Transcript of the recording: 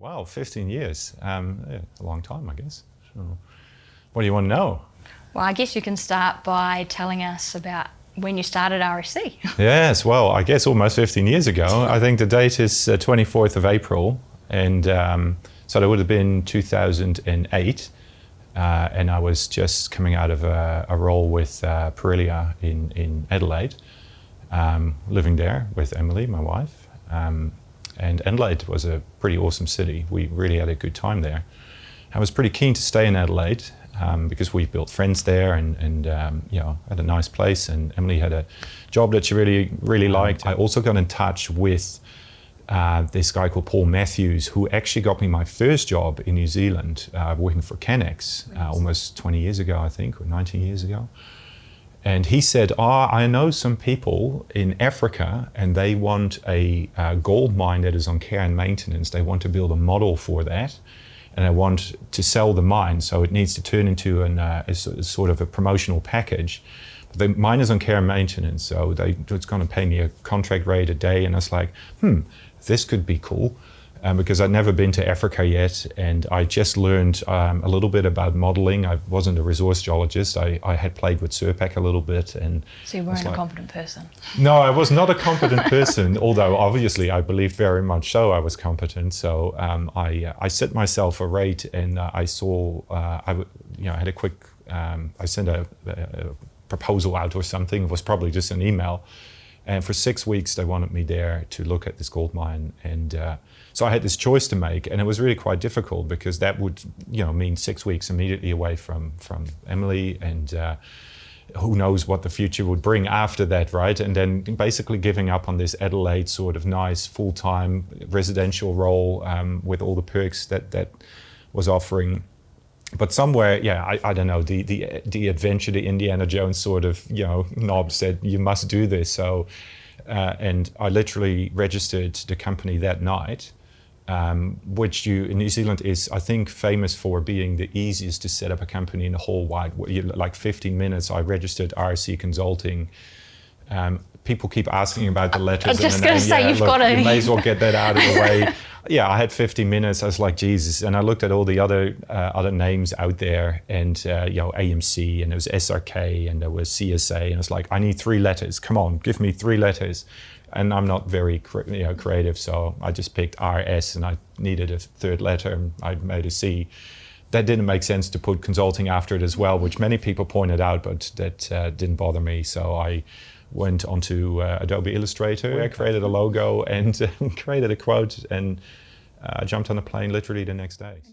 Wow, 15 years. Yeah, a long time, I guess. So, what do you want to know? Well, I guess you can start by telling us about when you started RSC. Yes, well, I guess almost 15 years ago. I think the date is 24th of April. And so that would have been 2008. And I was just coming out of a role with Perelia in Adelaide, living there with Emily, my wife. And Adelaide was a pretty awesome city. We really had a good time there. I was pretty keen to stay in Adelaide because we built friends there and you know, had a nice place, and Emily had a job that she really liked. I also got in touch with this guy called Paul Matthews, who actually got me my first job in New Zealand, working for Canex almost 20 years ago, I think, or 19 years ago. And he said, I know some people in Africa and they want a gold mine that is on care and maintenance. They want to build a model for that, and they want to sell the mine. So it needs to turn into a sort of a promotional package. But the mine is on care and maintenance, so it's going to pay me a contract rate a day. And I was like, this could be cool. Because I'd never been to Africa yet, and I just learned a little bit about modeling. I wasn't a resource geologist. I had played with Sterk a little bit. And so you weren't a competent person? No, I was not a competent person, although obviously I believe very much so I was competent. So I set myself a rate, and I saw, I had a quick, I sent a proposal out or something. It was probably just an email. And for 6 weeks, they wanted me there to look at this gold mine. And so I had this choice to make, and it was really quite difficult because that would, mean 6 weeks immediately away from Emily, and who knows what the future would bring after that, right? And then basically giving up on this Adelaide sort of nice full-time residential role with all the perks that was offering. But somewhere, I don't know, the adventure, the Indiana Jones sort of, knob said, you must do this. So, and I literally registered the company that night, which in New Zealand is, I think, famous for being the easiest to set up a company in the whole wide world. Like 15 minutes, I registered RSC Consulting. People keep asking about the letters. I was just going to say, you've got to. You may as well get that out of the way. Yeah, I had 15 minutes. I was like, Jesus. And I looked at all the other names out there, and AMC, and there was SRK, and there was CSA, and I was like, I need 3 letters. Come on, give me 3 letters. And I'm not very creative, so I just picked RS, and I needed a 3rd letter, and I made a C. That didn't make sense to put consulting after it as well, which many people pointed out, but that didn't bother me. So I went onto Adobe Illustrator. I created a logo and created a quote, and jumped on a plane literally the next day.